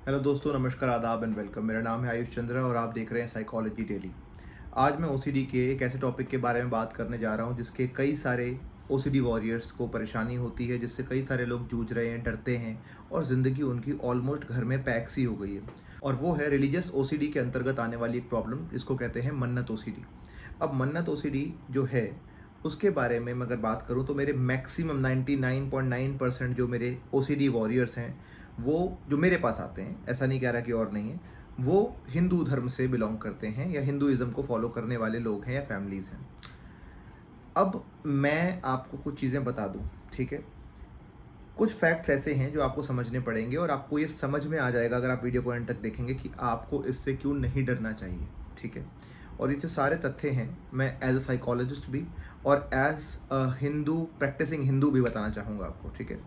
Hello दोस्तों, नमस्कार, आदाब एंड वेलकम। मेरा नाम है आयुष चंद्रा और आप देख रहे हैं साइकोलॉजी डेली। आज मैं ओसीडी के एक ऐसे टॉपिक के बारे में बात करने जा रहा हूं जिसके कई सारे ओसीडी वॉरियर्स को परेशानी होती है, जिससे कई सारे लोग जूझ रहे हैं, डरते हैं और ज़िंदगी उनकी ऑलमोस्ट घर में पैक सी हो गई है। और वो है रिलीजियस ओसीडी के अंतर्गत आने वाली एक प्रॉब्लम जिसको कहते हैं मन्नत ओसीडी। अब मन्नत ओसीडी जो है उसके बारे में मैं अगर बात करूं तो मेरे मैक्सिमम 99.9% जो मेरे ओसीडी वॉरियर्स हैं, वो जो मेरे पास आते हैं, ऐसा नहीं कह रहा कि और नहीं है, वो हिंदू धर्म से बिलोंग करते हैं या हिंदुइज़्म को फॉलो करने वाले लोग हैं या फैमिलीज़ हैं। अब मैं आपको कुछ चीज़ें बता दूं, ठीक है? कुछ फैक्ट्स ऐसे हैं जो आपको समझने पड़ेंगे और आपको ये समझ में आ जाएगा अगर आप वीडियो को एंड तक देखेंगे कि आपको इससे क्यों नहीं डरना चाहिए, ठीक है? और ये जो सारे तथ्य हैं, मैं एज अ साइकोलॉजिस्ट भी और as a Hindu practising Hindu भी बताना चाहूँगा आपको, ठीक है?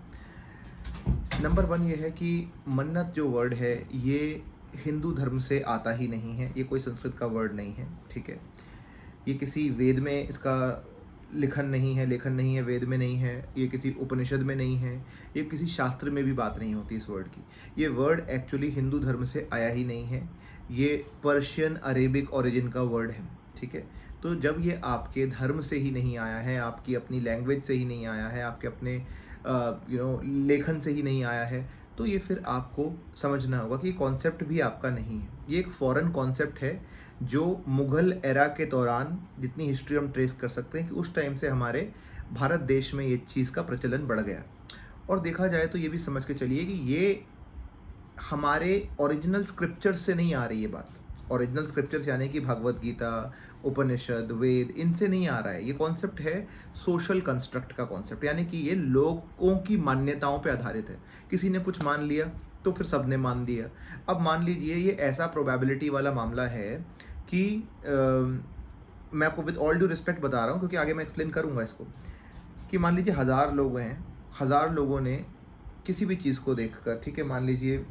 नंबर वन ये है कि मन्नत जो वर्ड है ये हिंदू धर्म से आता ही नहीं है, ये कोई संस्कृत का वर्ड नहीं है, ठीक है? ये किसी वेद में इसका लेखन नहीं है, वेद में नहीं है, ये किसी उपनिषद में नहीं है, ये किसी शास्त्र में भी बात नहीं होती इस वर्ड की। ये वर्ड एक्चुअली हिंदू धर्म से आया ही नहीं है, ये पर्शियन अरेबिक ओरिजिन का वर्ड है, ठीक है? तो जब ये आपके धर्म से ही नहीं आया है, आपकी अपनी लैंग्वेज से ही नहीं आया है, आपके अपने लेखन से ही नहीं आया है, तो ये फिर आपको समझना होगा कि ये कॉन्सेप्ट भी आपका नहीं है। ये एक फॉरेन कॉन्सेप्ट है जो मुग़ल एरा के दौरान जितनी हिस्ट्री हम ट्रेस कर सकते हैं कि उस टाइम से हमारे भारत देश में ये चीज़ का प्रचलन बढ़ गया। और देखा जाए तो ये भी समझ के चलिए कि ये हमारे ओरिजिनल स्क्रिप्चर से नहीं आ रही है बात। ओरिजिनल स्क्रिप्चर्स यानी कि भगवत गीता, उपनिषद, वेद, इनसे नहीं आ रहा है। ये कॉन्सेप्ट है सोशल कंस्ट्रक्ट का कॉन्सेप्ट, यानी कि ये लोगों की मान्यताओं पे आधारित है। किसी ने कुछ मान लिया तो फिर सबने मान दिया। अब मान लीजिए ये ऐसा प्रोबेबिलिटी वाला मामला है कि मैं आपको विद ऑल ड्यू रिस्पेक्ट बता रहा हूँ क्योंकि आगे मैं एक्सप्लेन करूँगा इसको, कि मान लीजिए 1000 लोग हैं, 1000 लोगों ने किसी भी चीज़ को देखकर, ठीक है, मान लीजिए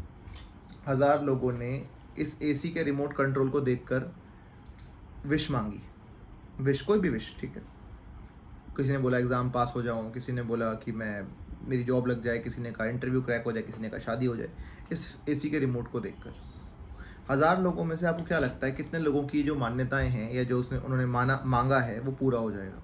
1000 लोगों ने इस एसी के रिमोट कंट्रोल को देखकर विश मांगी, विश, कोई भी विश, ठीक है? किसी ने बोला एग्ज़ाम पास हो जाऊँ, किसी ने बोला कि मैं मेरी जॉब लग जाए, किसी ने कहा इंटरव्यू क्रैक हो जाए, किसी ने कहा शादी हो जाए, इस एसी के रिमोट को देखकर। 1000 लोगों में से आपको क्या लगता है कितने लोगों की जो मान्यताएं हैं या जो उन्होंने मांगा है वो पूरा हो जाएगा?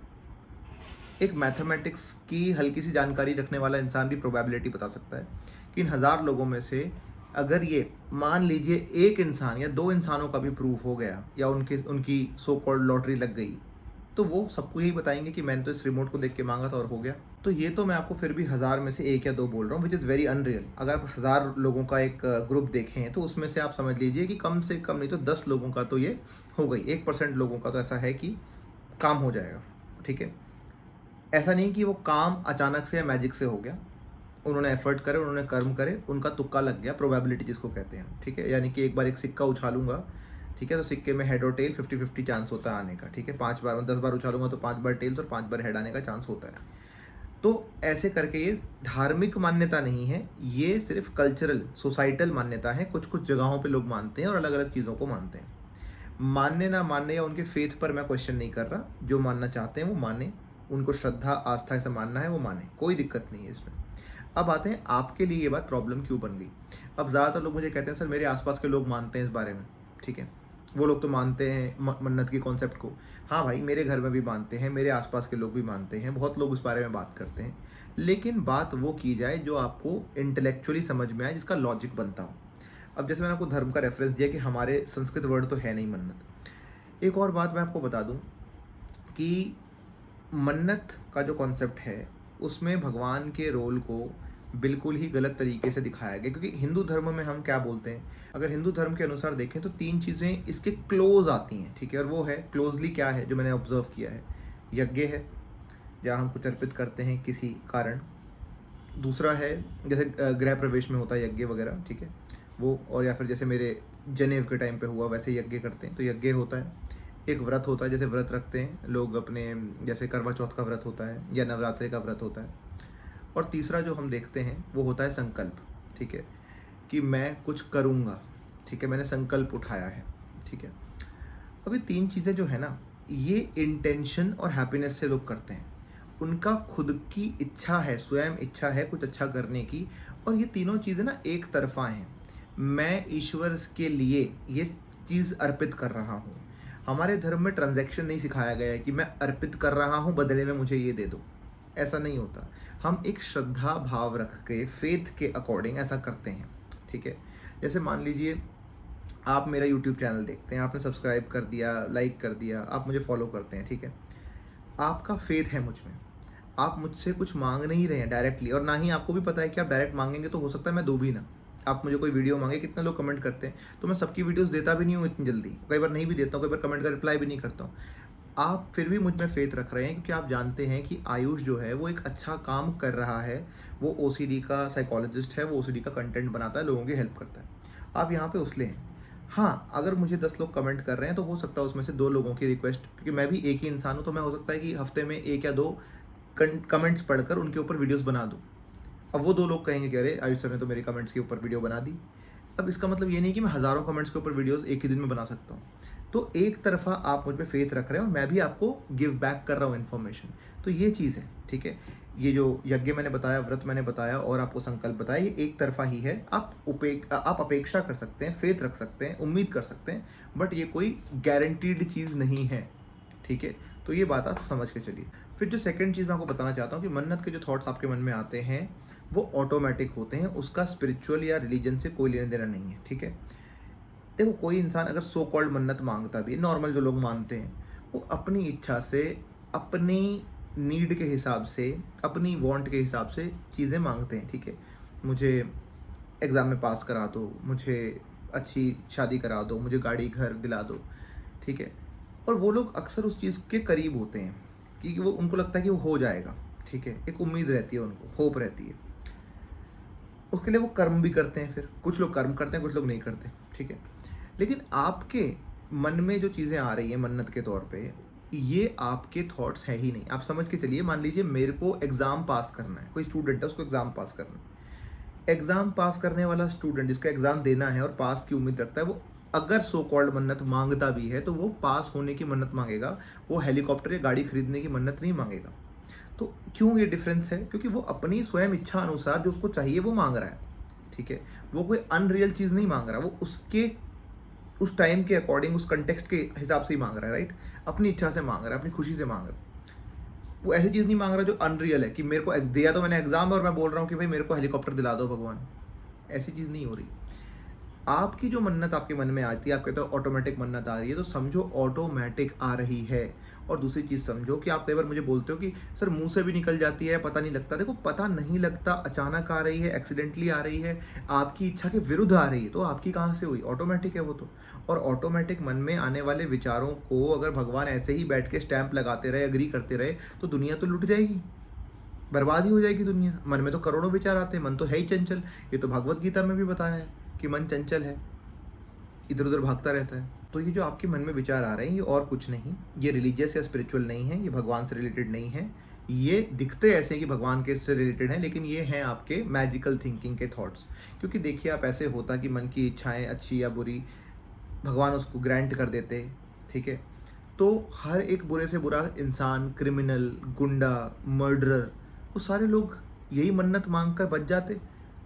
एक मैथमेटिक्स की हल्की सी जानकारी रखने वाला इंसान भी प्रोबेबिलिटी बता सकता है कि इन 1000 लोगों में से अगर ये मान लीजिए एक इंसान या 2 इंसानों का भी प्रूफ हो गया या उनकी सो कॉल्ड लॉटरी लग गई, तो वो सबको यही बताएंगे कि मैंने तो इस रिमोट को देख के मांगा था और हो गया। तो ये तो मैं आपको फिर भी 1000 में से 1 या 2 बोल रहा हूँ, विच इज़ वेरी अनरियल। अगर आप 1000 लोगों का एक ग्रुप देखें तो उसमें से आप समझ लीजिए कि कम से कम नहीं तो 10 लोगों का तो ये हो गई, 1% लोगों का तो ऐसा है कि काम हो जाएगा, ठीक है? ऐसा नहीं कि वो काम अचानक से या मैजिक से हो गया, उन्होंने एफर्ट करे, उन्होंने कर्म करे, उनका तुक्का लग गया, प्रोबेबिलिटी जिसको कहते हैं, ठीक है? यानी कि एक बार एक सिक्का उछालूंगा, ठीक है, तो सिक्के में हेड और टेल 50-50 चांस होता है आने का, ठीक है? 5 बार 10 बार उछालूंगा तो 5 बार टेल्स और 5 बार हेड आने का चांस होता है। तो ऐसे करके ये धार्मिक मान्यता नहीं है, ये सिर्फ कल्चरल सोसाइटल मान्यता है। कुछ कुछ जगहों पे लोग मानते हैं और अलग अलग चीज़ों को मानते हैं। मानने ना मानने या उनके फेथ पर मैं क्वेश्चन नहीं कर रहा, जो मानना चाहते हैं वो माने, उनको श्रद्धा आस्था से मानना है वो माने, कोई दिक्कत नहीं है इसमें। अब आते हैं आपके लिए ये बात प्रॉब्लम क्यों बन गई। अब ज़्यादातर लोग मुझे कहते हैं सर मेरे आसपास के लोग मानते हैं इस बारे में, ठीक है, वो लोग तो मानते हैं मन्नत के कॉन्सेप्ट को। हाँ भाई, मेरे घर में भी मानते हैं, मेरे आसपास के लोग भी मानते हैं, बहुत लोग इस बारे में बात करते हैं, लेकिन बात वो की जाए जो आपको इंटेलेक्चुअली समझ में आए, जिसका लॉजिक बनता हो। अब जैसे मैंने आपको धर्म का रेफरेंस दिया कि हमारे संस्कृत वर्ड तो है नहीं मन्नत। एक और बात मैं आपको बता दूं कि मन्नत का जो कॉन्सेप्ट है उसमें भगवान के रोल को बिल्कुल ही गलत तरीके से दिखाया गया, क्योंकि हिंदू धर्म में हम क्या बोलते हैं, अगर हिंदू धर्म के अनुसार देखें तो 3 चीज़ें इसके क्लोज आती हैं, ठीक है? और वो है क्लोजली क्या है जो मैंने ऑब्जर्व किया है, यज्ञ है जहाँ हम कुछ अर्पित करते हैं किसी कारण। दूसरा है जैसे गृह प्रवेश में होता है यज्ञ वगैरह, ठीक है, वो, और या फिर जैसे मेरे जनेऊ के टाइम पे हुआ वैसे यज्ञ करते हैं, तो यज्ञ होता है। एक व्रत होता है, जैसे व्रत रखते हैं लोग अपने, जैसे करवा चौथ का व्रत होता है या नवरात्रि का व्रत होता है। और तीसरा जो हम देखते हैं वो होता है संकल्प, ठीक है, कि मैं कुछ करूँगा, ठीक है, मैंने संकल्प उठाया है, ठीक है। अब ये 3 चीज़ें जो है ना, ये इंटेंशन और हैप्पीनेस से लोग करते हैं, उनका खुद की इच्छा है, स्वयं इच्छा है कुछ अच्छा करने की, और ये तीनों चीज़ें ना एक तरफा हैं। मैं ईश्वर के लिए ये चीज़ अर्पित कर रहा हूँ। हमारे धर्म में ट्रांजैक्शन नहीं सिखाया गया है कि मैं अर्पित कर रहा हूँ, बदले में मुझे ये दे दो। ऐसा नहीं होता। हम एक श्रद्धा भाव रख के फेथ के अकॉर्डिंग ऐसा करते हैं, ठीक है। जैसे मान लीजिए आप मेरा यूट्यूब चैनल देखते हैं, आपने सब्सक्राइब कर दिया, लाइक कर दिया, आप मुझे फॉलो करते हैं, ठीक है। आपका फेथ है मुझ में, आप मुझसे कुछ मांग नहीं रहे हैं डायरेक्टली, और ना ही आपको भी पता है कि आप डायरेक्ट मांगेंगे तो हो सकता है मैं दूँ भी ना। आप मुझे कोई वीडियो मांगे, कितने लोग कमेंट करते हैं, तो मैं सबकी वीडियोस देता भी नहीं हूँ इतनी जल्दी, कई बार नहीं भी देता हूँ, कई बार कमेंट का रिप्लाई भी नहीं करता हूँ। आप फिर भी मुझ में फेथ रख रहे हैं क्योंकि आप जानते हैं कि आयुष जो है वो एक अच्छा काम कर रहा है। वो ओसीडी का साइकोलॉजिस्ट है, वो ओसीडी का कंटेंट बनाता है, लोगों की हेल्प करता है। आप यहाँ पे उसले हैं। हाँ, अगर मुझे 10 लोग कमेंट कर रहे हैं तो हो सकता है उसमें से 2 लोगों की रिक्वेस्ट, क्योंकि मैं भी एक ही इंसान हूँ, तो मैं हो सकता है कि हफ्ते में 1 या 2 कमेंट्स पढ़कर उनके ऊपर वीडियोस बना दूँ। अब वो 2 लोग कहेंगे कि अरे आयुष सर ने तो मेरे कमेंट्स के ऊपर वीडियो बना दी। अब इसका मतलब ये नहीं कि मैं हज़ारों कमेंट्स के ऊपर वीडियोस एक ही दिन में बना सकता हूँ। तो एक तरफ़ा आप मुझ पे फेथ रख रहे हैं और मैं भी आपको गिव बैक कर रहा हूँ इन्फॉर्मेशन। तो ये चीज़ है, ठीक है। ये जो यज्ञ मैंने बताया, व्रत मैंने बताया और आपको संकल्प बताया, ये एक तरफ़ा ही है। आप अपेक्षा कर सकते हैं, फेथ रख सकते हैं, उम्मीद कर सकते हैं, बट ये कोई गारंटीड चीज़ नहीं है, ठीक है। तो ये बात आप समझ के चलिए। फिर जो सेकंड चीज़ मैं आपको बताना चाहता हूँ कि मन्नत के जो थॉट्स आपके मन में आते हैं वो ऑटोमेटिक होते हैं, उसका स्पिरिचुअल या रिलीजन से कोई लेना देना नहीं है, ठीक है। देखो, कोई इंसान अगर सो कॉल्ड मन्नत मांगता भी है, नॉर्मल जो लोग मानते हैं, वो अपनी इच्छा से, अपनी नीड के हिसाब से, अपनी वांट के हिसाब से चीज़ें मांगते हैं, ठीक है। मुझे एग्ज़ाम में पास करा दो, मुझे अच्छी शादी करा दो, मुझे गाड़ी घर दिला दो, ठीक है। और वो लोग अक्सर उस चीज़ के करीब होते हैं क्योंकि वो, उनको लगता है कि वो हो जाएगा, ठीक है। एक उम्मीद रहती है उनको, होप रहती है। उसके लिए वो कर्म भी करते हैं, फिर कुछ लोग कर्म करते हैं, कुछ लोग नहीं करते, ठीक है। लेकिन आपके मन में जो चीज़ें आ रही हैं मन्नत के तौर पे, ये आपके थॉट्स है ही नहीं। आप समझ के चलिए, मान लीजिए मेरे को एग्ज़ाम पास करना है, कोई स्टूडेंट है, उसको एग्ज़ाम पास करना है। एग्ज़ाम पास करने वाला स्टूडेंट जिसका एग्ज़ाम देना है और पास की उम्मीद रखता है, वो अगर सो कॉल्ड मन्नत मांगता भी है तो वो पास होने की मन्नत मांगेगा, वो हेलीकॉप्टर या गाड़ी खरीदने की मन्नत नहीं मांगेगा। तो क्यों ये डिफरेंस है? क्योंकि वो अपनी स्वयं इच्छा अनुसार जो उसको चाहिए वो मांग रहा है, ठीक है। वो कोई अनरियल चीज़ नहीं मांग रहा, वो उसके उस टाइम के अकॉर्डिंग, उस कंटेक्स्ट के हिसाब से ही मांग रहा है, राइट। अपनी इच्छा से मांग रहा है, अपनी खुशी से मांग रहा है। वो ऐसी चीज़ नहीं मांग रहा जो अनरियल है कि मेरे को दिया तो मैंने एग्जाम है और मैं बोल रहा हूँ कि भाई मेरे को हेलीकॉप्टर दिला दो भगवान। ऐसी चीज़ नहीं हो रही। आपकी जो मन्नत आपके मन में आती है, आप कहते हो ऑटोमेटिक मन्नत आ रही है, तो समझो ऑटोमेटिक आ रही है। और दूसरी चीज़ समझो कि आप कई बार मुझे बोलते हो कि सर मुंह से भी निकल जाती है, पता नहीं लगता। देखो, पता नहीं लगता, अचानक आ रही है, एक्सीडेंटली आ रही है, आपकी इच्छा के विरुद्ध आ रही है, तो आपकी कहाँ से हुई? ऑटोमेटिक है वो तो। और ऑटोमेटिक मन में आने वाले विचारों को अगर भगवान ऐसे ही बैठ के स्टैंप लगाते रहे, एग्री करते रहे, तो दुनिया तो लुट जाएगी, बर्बाद ही हो जाएगी दुनिया। मन में तो करोड़ों विचार आते हैं, मन तो है ही चंचल। ये तो भगवत गीता में भी बताया है कि मन चंचल है, इधर उधर भागता रहता है। तो ये जो आपके मन में विचार आ रहे हैं, ये और कुछ नहीं, ये रिलीजियस या स्पिरिचुअल नहीं है, ये भगवान से रिलेटेड नहीं है। ये दिखते ऐसे हैं कि भगवान के से रिलेटेड हैं, लेकिन ये हैं आपके मैजिकल थिंकिंग के थॉट्स। क्योंकि देखिए, आप ऐसे होता कि मन की इच्छाएं अच्छी या बुरी भगवान उसको ग्रांट कर देते, ठीक है। तो हर एक बुरे से बुरा इंसान, क्रिमिनल, गुंडा, मर्डरर, वो सारे लोग यही मन्नत मांग कर बच जाते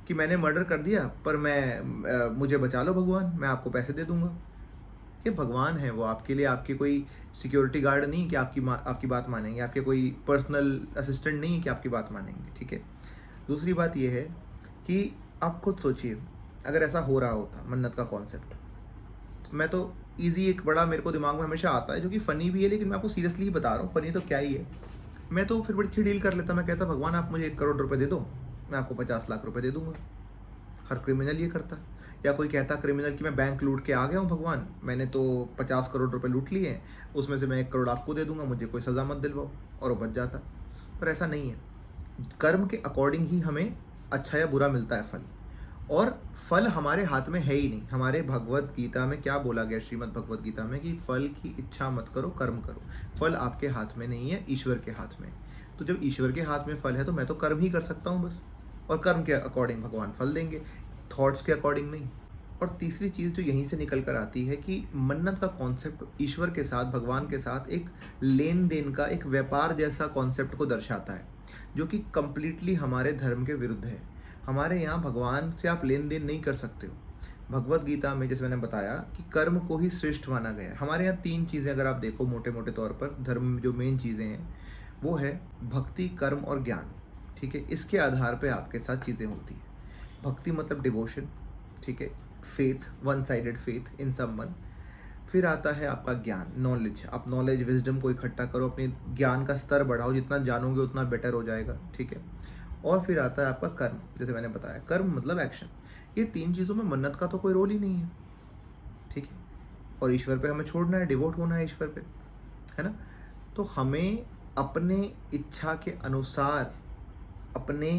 कि मैंने मर्डर कर दिया, पर मुझे बचा लो भगवान, मैं आपको पैसे दे दूंगा। ये भगवान है, वो आपके लिए आपके कोई सिक्योरिटी गार्ड नहीं कि आपकी बात मानेंगे, आपके कोई पर्सनल असिस्टेंट नहीं कि आपकी बात मानेंगे, ठीक है। दूसरी बात ये है कि आप खुद सोचिए, अगर ऐसा हो रहा होता मन्नत का कॉन्सेप्ट, मैं तो ईज़ी एक बड़ा मेरे को दिमाग में हमेशा आता है जो कि फ़नी भी है, लेकिन मैं आपको सीरियसली ही बता रहा हूँ, फ़नी तो क्या ही है। मैं तो फिर बड़ी अच्छी डील कर लेता, मैं कहता भगवान आप मुझे 1 करोड़ रुपए दे दो, मैं आपको 50 लाख रुपए दे दूँगा। हर क्रिमिनल ये करता। या कोई कहता क्रिमिनल कि मैं बैंक लूट के आ गया हूँ भगवान, मैंने तो 50 करोड़ रुपए लूट लिए हैं, उसमें से मैं 1 करोड़ आपको दे दूँगा, मुझे कोई सज़ा मत दिलवाओ, और वो बच जाता। पर ऐसा नहीं है। कर्म के अकॉर्डिंग ही हमें अच्छा या बुरा मिलता है फल। और फल हमारे हाथ में है ही नहीं। हमारे भगवत गीता में क्या बोला गया, श्रीमद् भगवत गीता में, कि फल की इच्छा मत करो, कर्म करो। फल आपके हाथ में नहीं है, ईश्वर के हाथ में। तो जब ईश्वर के हाथ में फल है तो मैं तो कर्म ही कर सकता हूँ बस, और कर्म के अकॉर्डिंग भगवान फल देंगे, थॉट्स के अकॉर्डिंग नहीं। और तीसरी चीज़ जो यहीं से निकल कर आती है कि मन्नत का कॉन्सेप्ट ईश्वर के साथ, भगवान के साथ एक लेन देन का, एक व्यापार जैसा कॉन्सेप्ट को दर्शाता है, जो कि कंप्लीटली हमारे धर्म के विरुद्ध है। हमारे यहाँ भगवान से आप लेन देन नहीं कर सकते हो। भगवत गीता में जैसे मैंने बताया कि कर्म को ही श्रेष्ठ माना गया है। हमारे यहाँ 3 चीज़ें अगर आप देखो मोटे मोटे तौर पर धर्म में जो मेन चीज़ें हैं वो है भक्ति, कर्म और ज्ञान। ठीक है, इसके आधार पे आपके साथ चीज़ें होती हैं। भक्ति मतलब डिवोशन, ठीक है, faith, one sided faith in someone. फिर आता है आपका ज्ञान, नॉलेज। आप नॉलेज, विजडम को इकट्ठा करो, अपने ज्ञान का स्तर बढ़ाओ, जितना जानोगे उतना बेटर हो जाएगा। ठीक है, और फिर आता है आपका कर्म, जैसे मैंने बताया कर्म मतलब एक्शन। ये 3 चीज़ों में मन्नत का तो कोई रोल ही नहीं है। ठीक है, और ईश्वर पे हमें छोड़ना है, डिवोट होना है ईश्वर पे, है ना। तो हमें अपने इच्छा के अनुसार, अपने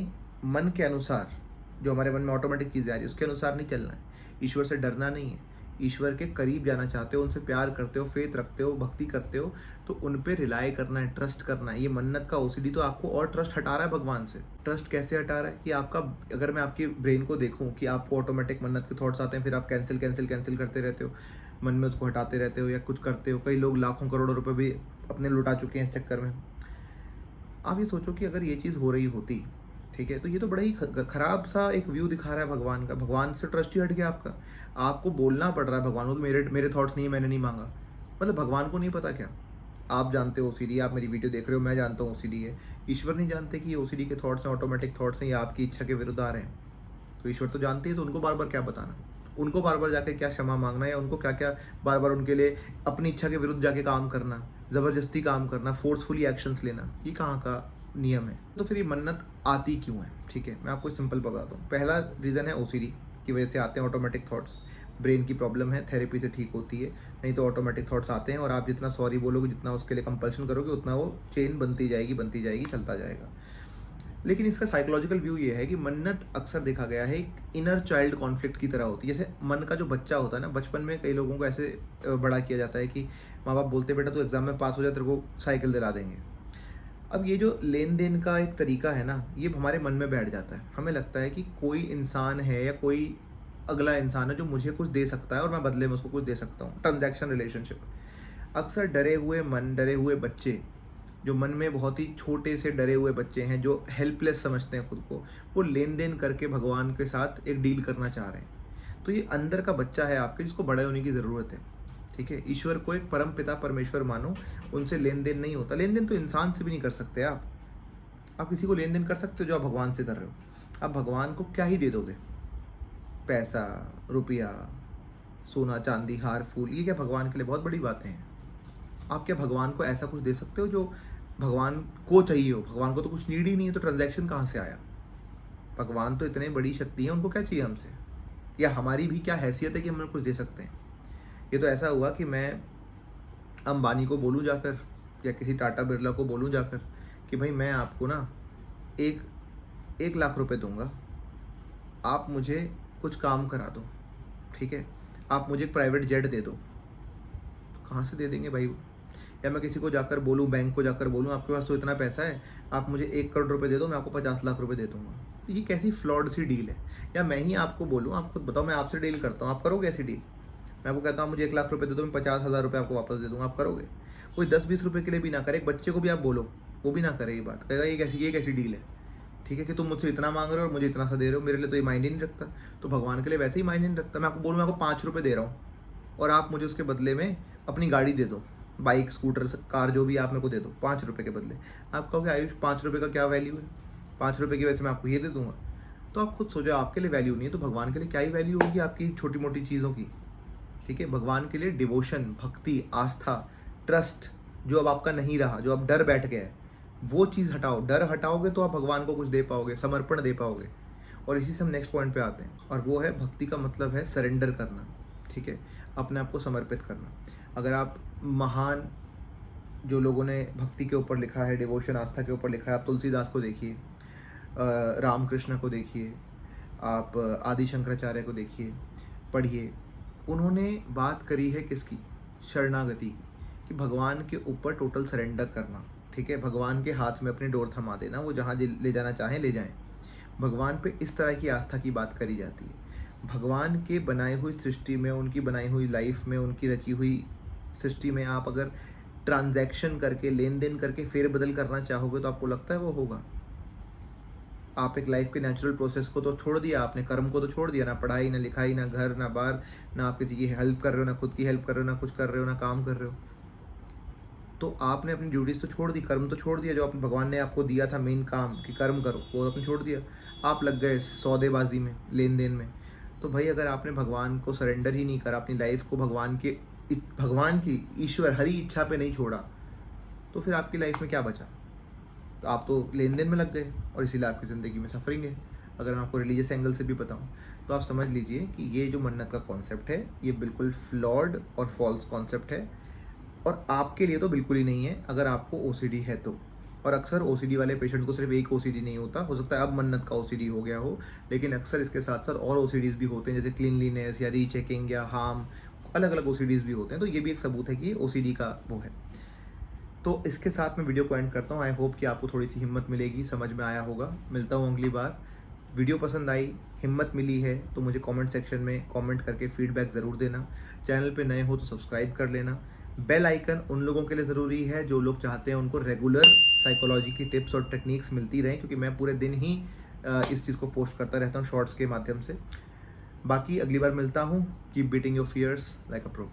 मन के अनुसार, जो हमारे मन में ऑटोमेटिक चीज़ें आ रही है उसके अनुसार नहीं चलना है। ईश्वर से डरना नहीं है। ईश्वर के करीब जाना चाहते हो, उनसे प्यार करते हो, फेथ रखते हो, भक्ति करते हो, तो उन पे रिलाई करना है, ट्रस्ट करना है। ये मन्नत का ओसीडी तो आपको और ट्रस्ट हटा रहा है भगवान से। ट्रस्ट कैसे हटा रहा है कि आपका, अगर मैं आपकी ब्रेन को देखूं कि आपको ऑटोमेटिक मन्नत के थॉट्स आते हैं, फिर आप कैंसिल कैंसिल कैंसिल करते रहते हो, मन में उसको हटाते रहते हो या कुछ करते हो। कई लोग लाखों करोड़ों रुपए भी अपने लुटा चुके हैं इस चक्कर में। आप ये सोचो कि अगर ये चीज़ हो रही होती, ठीक है, तो ये तो बड़ा ही खराब सा एक व्यू दिखा रहा है भगवान का। भगवान से ट्रस्ट ही हट गया आपका। आपको बोलना पड़ रहा है भगवान को कि मेरे मेरे थॉट्स नहीं है, मैंने नहीं मांगा। मतलब भगवान को नहीं पता क्या? आप जानते हो ओसीडी, आप मेरी वीडियो देख रहे हो, मैं जानता हूँ ओसीडी है। ईश्वर नहीं जानते कि ये ओसीडी के थॉट्स हैं, ऑटोमेटिक थॉट्स हैं, या आपकी इच्छा के विरुद्ध आ रहे हैं। तो ईश्वर तो जानते हैं, तो उनको बार बार क्या बताना, उनको बार बार जाके क्या क्षमा मांगना, या उनको क्या क्या बार बार उनके लिए अपनी इच्छा के विरुद्ध जाके काम करना, ज़बरदस्ती काम करना, फोर्सफुली एक्शंस लेना, ये कहाँ का नियम है? तो फिर ये मन्नत आती क्यों है? ठीक है, मैं आपको सिंपल बताता हूँ। पहला रीज़न है ओसीडी की वजह से आते हैं ऑटोमेटिक थॉट्स। ब्रेन की प्रॉब्लम है, थेरेपी से ठीक होती है, नहीं तो ऑटोमेटिक थॉट्स आते हैं, और आप जितना सॉरी बोलोगे, जितना उसके लिए कंपल्शन करोगे, उतना वो चेन बनती जाएगी, चलता जाएगा। लेकिन इसका साइकोलॉजिकल व्यू ये है कि मन्नत अक्सर देखा गया है एक इनर चाइल्ड कॉन्फ्लिक्ट की तरह होती है। जैसे मन का जो बच्चा होता है ना, बचपन में कई लोगों को ऐसे बड़ा किया जाता है कि माँ बाप बोलते बेटा तो एग्जाम में पास हो जाए, तेरे को साइकिल दिला देंगे। अब ये जो लेन देन का एक तरीका है ना, ये हमारे मन में बैठ जाता है। हमें लगता है कि कोई इंसान है या कोई अगला इंसान है जो मुझे कुछ दे सकता है और मैं बदले में उसको कुछ दे सकता हूँ। Transaction relationship. अक्सर डरे हुए मन, डरे हुए बच्चे, जो मन में बहुत ही छोटे से डरे हुए बच्चे हैं, जो हेल्पलेस समझते हैं खुद को, वो लेन देन करके भगवान के साथ एक डील करना चाह रहे हैं। तो ये अंदर का बच्चा है आपके, जिसको बड़े होने की ज़रूरत है। ठीक है, ईश्वर को एक परम पिता परमेश्वर मानो, उनसे लेन देन नहीं होता। लेन देन तो इंसान से भी नहीं कर सकते आप किसी को लेन देन कर सकते हो जो आप भगवान से कर रहे हो? आप भगवान को क्या ही दे दोगे? पैसा, रुपया, सोना चांदी, हार फूल, ये क्या भगवान के लिए बहुत बड़ी बातें हैं? आप क्या भगवान को ऐसा कुछ दे सकते हो जो भगवान को चाहिए हो? भगवान को तो कुछ नीड ही नहीं है, तो ट्रांजैक्शन कहाँ से आया? भगवान तो इतने बड़ी शक्ति है, उनको क्या चाहिए हमसे? या हमारी भी क्या हैसियत है कि हम कुछ दे सकते हैं? ये तो ऐसा हुआ कि मैं अंबानी को बोलूं जाकर, या किसी टाटा बिरला को बोलूं जाकर कि भाई मैं आपको ना एक 1 लाख रुपए दूंगा, आप मुझे कुछ काम करा दो। ठीक है, आप मुझे एक प्राइवेट जेट दे दो। कहाँ से दे देंगे भाई? या मैं किसी को जाकर बोलूँ, बैंक को जाकर बोलूँ आपके पास तो इतना पैसा है, आप मुझे 1 करोड़ रुपए दे दो, मैं आपको 50 लाख रुपए दे दूंगा। ये कैसी फ्लॉड सी डील है? या मैं ही आपको बोलूँ, आप खुद बताओ, मैं आपसे डील करता हूँ, आप करोगे ऐसी डील? मैं आपको कहता हूँ मुझे 1 लाख रुपए दे दो, मैं 50,000 रुपये आपको वापस दे दूँगा, आप करोगे? कोई 10-20 रुपये के लिए भी ना करे, एक बच्चे को भी आप बोलो, वो भी ना करे ये बात, कहेगा ये कैसी डील है? ठीक है, कि तुम मुझसे इतना मांग रहे हो और मुझे इतना सा दे रहे हो, मेरे लिए तो ये मायने नहीं रखता। तो भगवान के लिए वैसे ही मायने नहीं रखता। मैं आपको बोलूँ मैं आपको 5 रुपये दे रहा हूँ और आप मुझे उसके बदले में अपनी गाड़ी दे दो, बाइक, स्कूटर, कार, जो भी आप मेरे को दे दो 5 रुपये के बदले। आप कहोगे आयुष 5 रुपये का क्या वैल्यू है? 5 रुपये की वजह से मैं आपको ये दे दूंगा। तो आप खुद सोचो, आपके लिए वैल्यू नहीं है तो भगवान के लिए क्या ही वैल्यू होगी आपकी छोटी मोटी चीज़ों की? ठीक है, भगवान के लिए डिवोशन, भक्ति, आस्था, ट्रस्ट जो अब आपका नहीं रहा, जो अब डर बैठ गया है, वो चीज़ हटाओ। डर हटाओगे तो आप भगवान को कुछ दे पाओगे, समर्पण दे पाओगे। और इसी से हम नेक्स्ट पॉइंट पे आते हैं, और वो है भक्ति का मतलब है सरेंडर करना। ठीक है, अपने आप को समर्पित करना। अगर आप महान जो लोगों ने भक्ति के ऊपर लिखा है, डिवोशन, आस्था के ऊपर लिखा है, आप तुलसीदास को देखिए, रामकृष्ण को देखिए, आप आदि शंकराचार्य को देखिए, पढ़िए। उन्होंने बात करी है किसकी? शरणागति की, कि भगवान के ऊपर टोटल सरेंडर करना। ठीक है, भगवान के हाथ में अपनी डोर थमा देना, वो जहाँ ले जाना चाहें ले जाएं। भगवान पे इस तरह की आस्था की बात करी जाती है। भगवान के बनाई हुई सृष्टि में, उनकी बनाई हुई लाइफ में, उनकी रची हुई सृष्टि में आप अगर ट्रांजैक्शन करके, लेन देन करके फेरबदल करना चाहोगे तो आपको लगता है वो होगा? आप एक लाइफ के नेचुरल प्रोसेस को तो छोड़ दिया, आपने कर्म को तो छोड़ दिया, ना पढ़ाई, ना लिखाई, ना घर, ना बार, ना आप किसी की हेल्प कर रहे हो, ना खुद की हेल्प कर रहे हो, ना कुछ कर रहे हो, ना काम कर रहे हो। तो आपने अपनी ड्यूटीज़ तो छोड़ दी, कर्म तो छोड़ दिया, जो अपने भगवान ने आपको दिया था मेन काम कि कर्म करो, वो आपने छोड़ दिया। आप लग गए सौदेबाजी में, लेन देन में। तो भाई अगर आपने भगवान को सरेंडर ही नहीं करा, अपनी लाइफ को भगवान की, ईश्वर हरी इच्छा पे नहीं छोड़ा, तो फिर आपकी लाइफ में क्या बचा? तो आप तो लेन देन में लग गए और इसीलिए आपकी ज़िंदगी में सफरिंग है। अगर मैं आपको रिलीजियस एंगल से भी बताऊँ तो आप समझ लीजिए कि ये जो मन्नत का कॉन्सेप्ट है, ये बिल्कुल फ्लॉड और फॉल्स कॉन्सेप्ट है, और आपके लिए तो बिल्कुल ही नहीं है अगर आपको ओसीडी है तो। और अक्सर ओसीडी वाले पेशेंट को सिर्फ एक ओसीडी नहीं होता, हो सकता है अब मन्नत का ओसीडी हो गया हो, लेकिन अक्सर इसके साथ साथ और ओसीडीज़ भी होते हैं, जैसे क्लीनलीनेस या रीचेकिंग या हार्म, अलग अलग ओसीडीज़ भी होते हैं। तो ये भी एक सबूत है कि ये ओसीडी का वो है। तो इसके साथ मैं वीडियो को एंड करता हूँ। आई होप कि आपको थोड़ी सी हिम्मत मिलेगी, समझ में आया होगा। मिलता हूँ अगली बार। वीडियो पसंद आई, हिम्मत मिली है तो मुझे कमेंट सेक्शन में कमेंट करके फीडबैक ज़रूर देना। चैनल पे नए हो तो सब्सक्राइब कर लेना। बेल आइकन उन लोगों के लिए ज़रूरी है जो लोग चाहते हैं उनको रेगुलर साइकोलॉजी की टिप्स और टेक्निक्स मिलती रहें, क्योंकि मैं पूरे दिन ही इस चीज़ को पोस्ट करता रहता हूँ शॉर्ट्स के माध्यम से। बाकी अगली बार मिलता हूँ। Keep beating your fears like a pro.